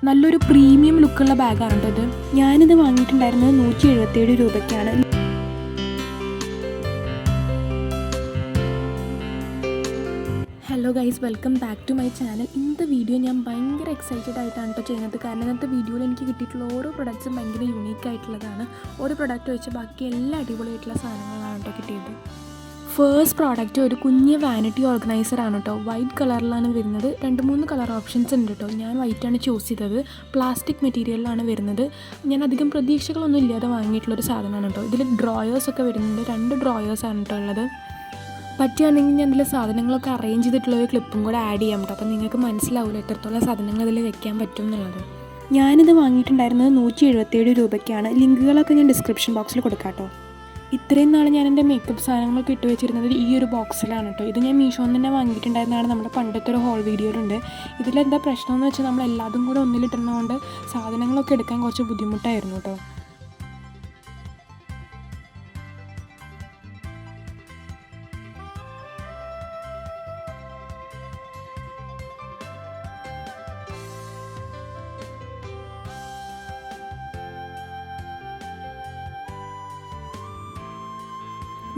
നല്ലൊരു പ്രീമിയം ലുക്കുള്ള ബാഗാണ് കേട്ടോ ഇത്. ഞാനിത് വാങ്ങിയിട്ടുണ്ടായിരുന്നത് 177 രൂപയ്ക്കാണ്. Hello guys, welcome back to my channel. ഇന്നത്തെ വീഡിയോ ഞാൻ ഭയങ്കര എക്സൈറ്റഡ് ആയിട്ടാണ് കേട്ടോ ചെയ്യുന്നത്. കാരണം ഇന്നത്തെ വീഡിയോയിൽ എനിക്ക് കിട്ടിയിട്ടുള്ള ഓരോ പ്രൊഡക്ട്സും ഭയങ്കര യൂണീക്ക് ആയിട്ടുള്ളതാണ്. ഓരോ പ്രൊഡക്റ്റ് വെച്ച് ബാക്കി എല്ലാ അടിപൊളിയായിട്ടുള്ള സാധനങ്ങളാണ് കേട്ടോ കിട്ടിയത്. ഫസ്റ്റ് പ്രോഡക്റ്റ് ഒരു കുഞ്ഞ് വാനിറ്റി ഓർഗനൈസറാണ് കേട്ടോ. വൈറ്റ് കളറിലാണ് വരുന്നത്. 2-3 കളർ ഓപ്ഷൻസ് ഉണ്ട് കേട്ടോ. ഞാൻ വൈറ്റാണ് ചൂസ് ചെയ്തത്. പ്ലാസ്റ്റിക് മെറ്റീരിയലിലാണ് വരുന്നത്. ഞാൻ അധികം പ്രതീക്ഷകളൊന്നും ഇല്ലാതെ വാങ്ങിയിട്ടുള്ളൊരു സാധനമാണ് കേട്ടോ. ഇതിൽ ഡ്രോയേഴ്സൊക്കെ വരുന്നുണ്ട്. 2 ഡ്രോയേഴ്സാണ് കേട്ടോ ഉള്ളത്. പറ്റുകയാണെങ്കിൽ ഞാൻ ഇതിൽ സാധനങ്ങളൊക്കെ അറേഞ്ച് ചെയ്തിട്ടുള്ള ഒരു ക്ലിപ്പും കൂടെ ആഡ് ചെയ്യാം കേട്ടോ. അപ്പോൾ നിങ്ങൾക്ക് മനസ്സിലാവില്ല എത്രത്തോളം സാധനങ്ങൾ ഇതിൽ വെക്കാൻ പറ്റും എന്നുള്ളത്. ഞാനിത് വാങ്ങിയിട്ടുണ്ടായിരുന്നത് 177 രൂപയ്ക്കാണ്. ലിങ്കുകളൊക്കെ ഞാൻ ഡിസ്ക്രിപ്ഷൻ ബോക്സിൽ കൊടുക്കാം കേട്ടോ. ഇത്രയും നാൾ ഞാൻ എൻ്റെ മേക്കപ്പ് സാധനങ്ങളൊക്കെ ഇട്ട് വെച്ചിരുന്നത് ഈ ഒരു ബോക്സിലാണ് കേട്ടോ. ഇത് ഞാൻ മീഷോന്ന് തന്നെ വാങ്ങിയിട്ടുണ്ടായിരുന്നതാണ്. നമ്മുടെ പണ്ടത്തെ ഒരു ഹോൾ വീഡിയോയിലുണ്ട്. ഇതിലെന്താ പ്രശ്നം എന്ന് വെച്ചാൽ നമ്മൾ എല്ലാതും കൂടെ ഒന്നിലിട്ടുന്നതുകൊണ്ട് സാധനങ്ങളൊക്കെ എടുക്കാൻ കുറച്ച് ബുദ്ധിമുട്ടായിരുന്നു കേട്ടോ.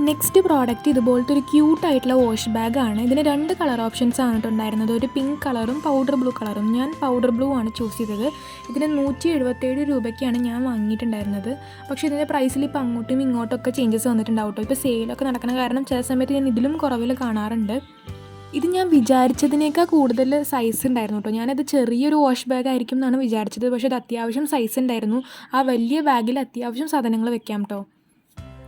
നെക്സ്റ്റ് പ്രോഡക്റ്റ് ഇതുപോലത്തെ ഒരു ക്യൂട്ടായിട്ടുള്ള വാഷ് ബാഗാണ്. ഇതിന് 2 കളർ ഓപ്ഷൻസ് ആണ് ഉണ്ടായിരുന്നത്. ഒരു പിങ്ക് കളറും പൗഡർ ബ്ലൂ കളറും. ഞാൻ പൗഡർ ബ്ലൂ ആണ് ചൂസ് ചെയ്തത്. ഇതിന് 177 രൂപയ്ക്കാണ് ഞാൻ വാങ്ങിയിട്ടുണ്ടായിരുന്നത്. പക്ഷേ ഇതിൻ്റെ പ്രൈസിൽ ഇപ്പോൾ അങ്ങോട്ടും ഇങ്ങോട്ടൊക്കെ ചേഞ്ചസ് വന്നിട്ടുണ്ടാവും കേട്ടോ. ഇപ്പോൾ സെയിലൊക്കെ നടക്കുന്ന കാരണം ചില സമയത്ത് ഞാൻ ഇതിലും കുറവിൽ കാണാറുണ്ട്. ഇത് ഞാൻ വിചാരിച്ചതിനേക്കാൾ കൂടുതൽ സൈസ് ഉണ്ടായിരുന്നു കേട്ടോ. ഞാനത് ചെറിയൊരു വാഷ് ബാഗ് ആയിരിക്കും എന്നാണ് വിചാരിച്ചത്. പക്ഷേ അത് അത്യാവശ്യം സൈസ് ഉണ്ടായിരുന്നു. ആ വലിയ ബാഗിൽ അത്യാവശ്യം സാധനങ്ങൾ വെക്കാം കേട്ടോ.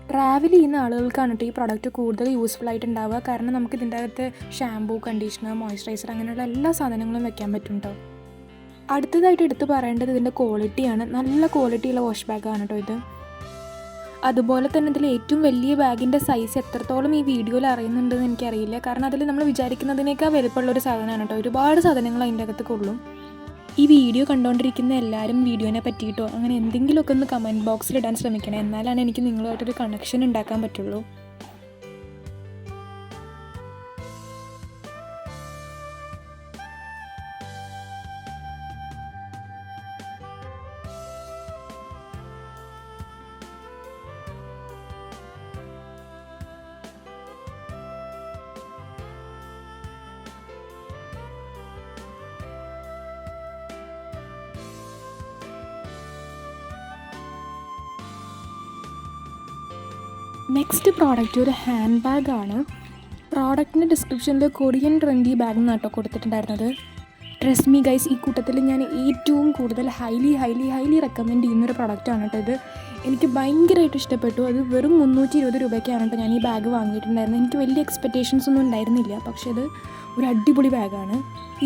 ട്രാവൽ ചെയ്യുന്ന ആളുകൾക്കാണ് കേട്ടോ ഈ പ്രോഡക്റ്റ് കൂടുതൽ യൂസ്ഫുൾ ആയിട്ടുണ്ടാവുക. കാരണം നമുക്ക് ഇതിൻ്റെ അകത്ത് ഷാമ്പൂ, കണ്ടീഷണർ, മോയ്സ്ചറൈസർ അങ്ങനെയുള്ള എല്ലാ സാധനങ്ങളും വെക്കാൻ പറ്റും കേട്ടോ. അടുത്തതായിട്ട് എടുത്ത് പറയേണ്ടത് ഇതിൻ്റെ ക്വാളിറ്റിയാണ്. നല്ല ക്വാളിറ്റിയുള്ള വാഷ് ബാഗാണ് കേട്ടോ ഇത്. അതുപോലെ തന്നെ ഇതിൽ ഏറ്റവും വലിയ ബാഗിൻ്റെ സൈസ് എത്രത്തോളം ഈ വീഡിയോയിൽ അറിയുന്നുണ്ടെന്ന് എനിക്കറിയില്ല. കാരണം അതിൽ നമ്മൾ വിചാരിക്കുന്നതിനേക്കാൾ വലുപ്പമുള്ളൊരു സാധനമാണ് കേട്ടോ. ഒരുപാട് സാധനങ്ങൾ അതിൻ്റെ അകത്ത് കൊള്ളും. ഈ വീഡിയോ കണ്ടുകൊണ്ടിരിക്കുന്ന എല്ലാവരും വീഡിയോനെ പറ്റിയിട്ടോ അങ്ങനെ എന്തെങ്കിലുമൊക്കെ ഒന്ന് കമൻറ്റ് ബോക്സിൽ ഇടാൻ ശ്രമിക്കണം. എന്നാലാണ് എനിക്ക് നിങ്ങളുമായിട്ടൊരു കണക്ഷൻ ഉണ്ടാക്കാൻ പറ്റുള്ളൂ. നെക്സ്റ്റ് പ്രോഡക്റ്റ് ഒരു ഹാൻഡ് ബാഗാണ്. പ്രോഡക്റ്റിൻ്റെ ഡിസ്ക്രിപ്ഷനിൽ കൊറിയൻ ട്രെൻഡി ബാഗ് എന്നാട്ടോ കൊടുത്തിട്ടുണ്ടായിരുന്നത്. ട്രസ്റ്റ് മീ ഗൈസ്, ഈ കൂട്ടത്തിൽ ഞാൻ ഏറ്റവും കൂടുതൽ ഹൈലി റെക്കമെൻഡ് ചെയ്യുന്നൊരു പ്രൊഡക്റ്റാണ് കേട്ടോ ഇത്. എനിക്ക് ഭയങ്കരമായിട്ട് ഇഷ്ടപ്പെട്ടു. അത് വെറും 320 രൂപയ്ക്കാണ് കേട്ടോ ഞാൻ ഈ ബാഗ് വാങ്ങിയിട്ടുണ്ടായിരുന്നത്. എനിക്ക് വലിയ എക്സ്പെക്റ്റേഷൻസ് ഒന്നും ഉണ്ടായിരുന്നില്ല. പക്ഷേ അത് ഒരു അടിപൊളി ബാഗാണ്.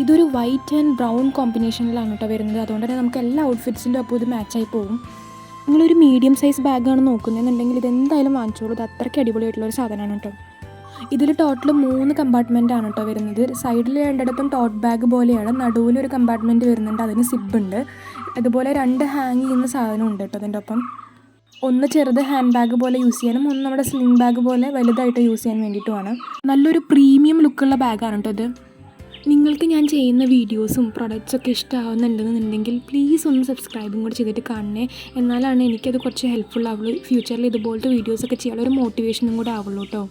ഇതൊരു വൈറ്റ് ആൻഡ് ബ്രൗൺ കോമ്പിനേഷനിലാണ് കേട്ടോ വരുന്നത്. അതുകൊണ്ട് തന്നെ നമുക്ക് എല്ലാ ഔട്ട്ഫിറ്റ്സിൻ്റെ ഒപ്പം ഇത് മാച്ചായി പോകും. നിങ്ങളൊരു മീഡിയം സൈസ് ബാഗാണ് നോക്കുന്നതെന്നുണ്ടെങ്കിൽ ഇതെന്തായാലും വാങ്ങിച്ചോളൂ. ഇത് അത്രയ്ക്ക് അടിപൊളിയായിട്ടുള്ളൊരു സാധനമാണ് കേട്ടോ. ഇതിൽ ടോട്ടൽ 3 കമ്പാർട്ട്മെൻറ്റാണ് കേട്ടോ വരുന്നത്. സൈഡിൽ 2 ടോട്ട് ബാഗ് പോലെയാണ്. നടുവിലൊരു കമ്പാർട്ട്മെൻറ്റ് വരുന്നുണ്ട്. അതിന് സിബുണ്ട്. അതുപോലെ 2 ഹാങ് ചെയ്യുന്ന സാധനം ഉണ്ട് കേട്ടോ അതിൻ്റെ ഒപ്പം. ഒന്ന് ചെറുത് ഹാൻഡ് ബാഗ് പോലെ യൂസ് ചെയ്യാനും ഒന്ന് നമ്മുടെ സ്ലിംഗ് ബാഗ് പോലെ വലുതായിട്ട് യൂസ് ചെയ്യാൻ വേണ്ടിയിട്ടുമാണ്. നല്ലൊരു പ്രീമിയം ലുക്കുള്ള ബാഗാണ് കേട്ടോ ഇത്. നിങ്ങൾക്ക് ഞാൻ ചെയ്യുന്ന വീഡിയോസും പ്രൊഡക്ട്സൊക്കെ ഇഷ്ടമാവുന്നുണ്ടെന്നുണ്ടെങ്കിൽ പ്ലീസ് ഒന്ന് സബ്സ്ക്രൈബും കൂടി ചെയ്തിട്ട് കാണണേ. എന്നാലാണ് എനിക്കത് കുറച്ച് ഹെൽപ്ഫുൾ ആവുള്ളൂ. ഫ്യൂച്ചറിൽ ഇതുപോലത്തെ വീഡിയോസൊക്കെ ചെയ്യാനുള്ള ഒരു മോട്ടിവേഷനും കൂടെ ആവുള്ളൂ കേട്ടോ.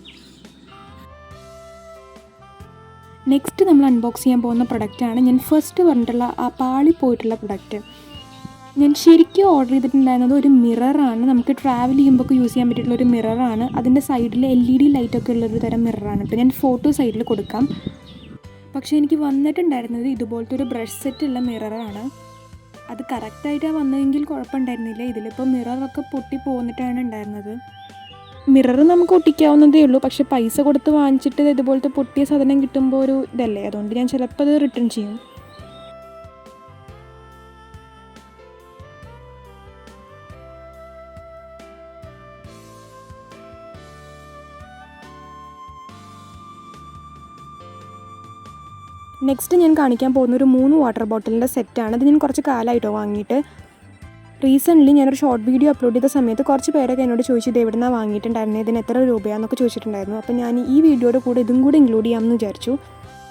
നെക്സ്റ്റ് നമ്മൾ അൺബോക്സ് ചെയ്യാൻ പോകുന്ന പ്രൊഡക്റ്റാണ് ഞാൻ ഫസ്റ്റ് പറഞ്ഞിട്ടുള്ള ആ പാളി പോയിട്ടുള്ള പ്രൊഡക്റ്റ്. ഞാൻ ശരിക്കും ഓർഡർ ചെയ്തിട്ടുണ്ടായിരുന്നത് ഒരു മിററാണ്. നമുക്ക് ട്രാവൽ ചെയ്യുമ്പോൾ യൂസ് ചെയ്യാൻ പറ്റിയിട്ടുള്ള ഒരു മിററാണ്. അതിൻ്റെ സൈഡിൽ LED ലൈറ്റൊക്കെ ഉള്ളൊരു തരം മിററാണ് കേട്ടോ. ഞാൻ ഫോട്ടോ സൈഡിൽ കൊടുക്കാം. പക്ഷേ എനിക്ക് വന്നിട്ടുണ്ടായിരുന്നത് ഇതുപോലത്തെ ഒരു ബ്രഷ് സെറ്റുള്ള മിററാണ്. അത് കറക്റ്റായിട്ടാണ് വന്നതെങ്കിൽ കുഴപ്പമുണ്ടായിരുന്നില്ല. ഇതിലിപ്പോൾ മിററൊക്കെ പൊട്ടി പോന്നിട്ടാണ് ഉണ്ടായിരുന്നത്. മിറർ നമുക്ക് ഒട്ടിക്കാവുന്നതേ ഉള്ളൂ. പക്ഷേ പൈസ കൊടുത്ത് വാങ്ങിച്ചിട്ട് ഇതുപോലത്തെ പൊട്ടിയ സാധനം കിട്ടുമ്പോൾ ഒരു ഇതല്ലേ. അതുകൊണ്ട് ഞാൻ ചിലപ്പോൾ അത് റിട്ടേൺ ചെയ്യും. നെക്സ്റ്റ് ഞാൻ കാണിക്കാൻ പോകുന്ന ഒരു 3 വാട്ടർ ബോട്ടിലിൻ്റെ സെറ്റാണ്. ഇത് ഞാൻ കുറച്ച് കാലമായിട്ടോ വാങ്ങിയിട്ട്. റീസെൻ്റ്ലി ഞാനൊരു ഷോർട്ട് വീഡിയോ അപ്ലോഡ് ചെയ്ത സമയത്ത് കുറച്ച് പേരൊക്കെ എന്നോട് ചോദിച്ചു ഇത് എവിടെ നിന്നാണ് വാങ്ങിയിട്ടുണ്ടായിരുന്നത്, ഇതിന് എത്ര രൂപയാണെന്നൊക്കെ ചോദിച്ചിട്ടുണ്ടായിരുന്നു. അപ്പോൾ ഞാൻ ഈ വീഡിയോയുടെ കൂടെ ഇതും കൂടി ഇൻക്ലൂഡ് ചെയ്യാമെന്ന് വിചാരിച്ചു.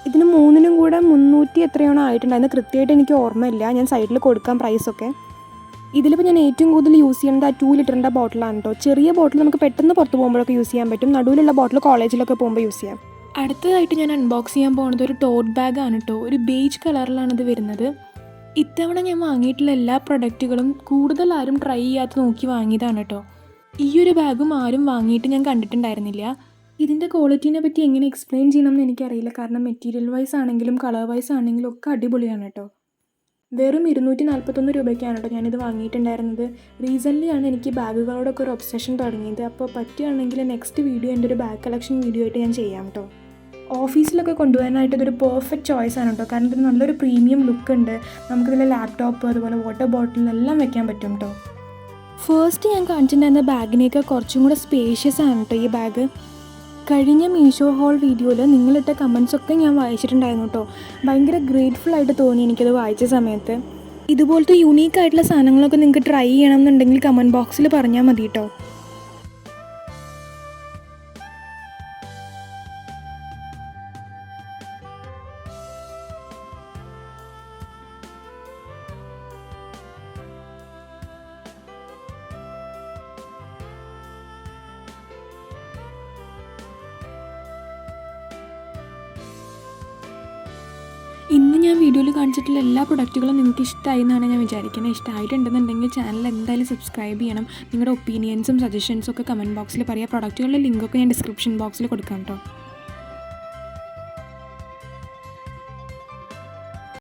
ഇതിന് മൂന്നിനും കൂടെ 300 എത്രയാണോ ആയിട്ടുണ്ടായിരുന്നു, കൃത്യമായിട്ട് എനിക്ക് ഓർമ്മയില്ല. ഞാൻ സൈഡിൽ കൊടുക്കാം പ്രൈസൊക്കെ. ഇതിലിപ്പോൾ ഞാൻ ഏറ്റവും കൂടുതൽ യൂസ് ചെയ്യുന്നത് ആ 2 ലിറ്ററിൻ്റെ ബോട്ടിലാണ് കേട്ടോ. ചെറിയ ബോട്ടിൽ നമുക്ക് പെട്ടെന്ന് പുറത്ത് പോകുമ്പോഴൊക്കെ യൂസ് ചെയ്യാൻ പറ്റും. നടുവിലുള്ള ബോട്ടിൽ കോളേജിലൊക്കെ പോകുമ്പോൾ യൂസ് ചെയ്യാം. അടുത്തതായിട്ട് ഞാൻ അൺബോക്സ് ചെയ്യാൻ പോകുന്നത് ഒരു ടോട്ട് ബാഗാണ് കേട്ടോ. ഒരു ബേജ് കളറിലാണ് ഇത് വരുന്നത്. ഇത്തവണ ഞാൻ വാങ്ങിയിട്ടുള്ള എല്ലാ പ്രൊഡക്റ്റുകളും കൂടുതൽ ആരും ട്രൈ ചെയ്യാത്ത നോക്കി വാങ്ങിയതാണ് കേട്ടോ. ഈ ഒരു ബാഗും ആരും വാങ്ങിയിട്ട് ഞാൻ കണ്ടിട്ടുണ്ടായിരുന്നില്ല. ഇതിൻ്റെ ക്വാളിറ്റീനെ പറ്റി എങ്ങനെ എക്സ്പ്ലെയിൻ ചെയ്യണമെന്ന് എനിക്കറിയില്ല. കാരണം മെറ്റീരിയൽ വൈസ് ആണെങ്കിലും കളർ വൈസ് ആണെങ്കിലും ഒക്കെ അടിപൊളിയാണ് കേട്ടോ. വെറും 241 രൂപയ്ക്കാണ് കേട്ടോ ഞാനിത് വാങ്ങിയിട്ടുണ്ടായിരുന്നത്. റീസെൻ്റ്ലി ആണ് എനിക്ക് ബാഗുകളോടൊക്കെ ഒരു ഒബ്സഷൻ തുടങ്ങിയത്. അപ്പോൾ പറ്റുകയാണെങ്കിൽ നെക്സ്റ്റ് വീഡിയോ എൻ്റെ ഒരു ബാഗ് കളക്ഷൻ വീഡിയോ ആയിട്ട് ഞാൻ ചെയ്യാം കേട്ടോ. ഓഫീസിലൊക്കെ കൊണ്ടുപോകാനായിട്ട് ഇതൊരു പെർഫെക്റ്റ് ചോയ്സാണ് കേട്ടോ. കാരണം ഇതിന് നല്ലൊരു പ്രീമിയം ലുക്ക് ഉണ്ട്. നമുക്കിതിൽ ലാപ്ടോപ്പ് അതുപോലെ വാട്ടർ ബോട്ടിലെല്ലാം വെക്കാൻ പറ്റും കേട്ടോ. ഫസ്റ്റ് ഞാൻ കാണിച്ചിട്ടുണ്ടായിരുന്ന ബാഗിനേക്കാൾ കുറച്ചും കൂടെ സ്പേഷ്യസ് ആണ് കേട്ടോ ഈ ബാഗ്. കഴിഞ്ഞ മീഷോ ഹോൾ വീഡിയോയിൽ നിങ്ങളിട്ട കമൻസൊക്കെ ഞാൻ വായിച്ചിട്ടുണ്ടായിരുന്നു കേട്ടോ. ഭയങ്കര ഗ്രേറ്റ്ഫുൾ ആയിട്ട് തോന്നി എനിക്കത് വായിച്ച സമയത്ത്. ഇതുപോലത്തെ യുണീക്കായിട്ടുള്ള സാധനങ്ങളൊക്കെ നിങ്ങൾക്ക് ട്രൈ ചെയ്യണം എന്നുണ്ടെങ്കിൽ കമൻറ്റ് ബോക്സിൽ പറഞ്ഞാൽ മതി കേട്ടോ. ഇന്ന് ഞാൻ വീഡിയോയിൽ കാണിച്ചിട്ടുള്ള എല്ലാ പ്രൊഡക്റ്റുകളും നിങ്ങൾക്ക് ഇഷ്ടമായി എന്നാണ് ഞാൻ വിചാരിക്കുന്നത്. ഇഷ്ടമായിട്ടുണ്ടെന്നുണ്ടെങ്കിൽ ചാനൽ എന്തായാലും സബ്സ്ക്രൈബ് ചെയ്യണം. നിങ്ങളുടെ ഒപ്പീനിയൻസും സജഷൻസും ഒക്കെ കമൻറ്റ് ബോക്സിൽ പറയുക. പ്രൊഡക്റ്റുകളുടെ ലിങ്കൊക്കെ ഞാൻ ഡിസ്ക്രിപ്ഷൻ ബോക്സിൽ കൊടുക്കാം കേട്ടോ.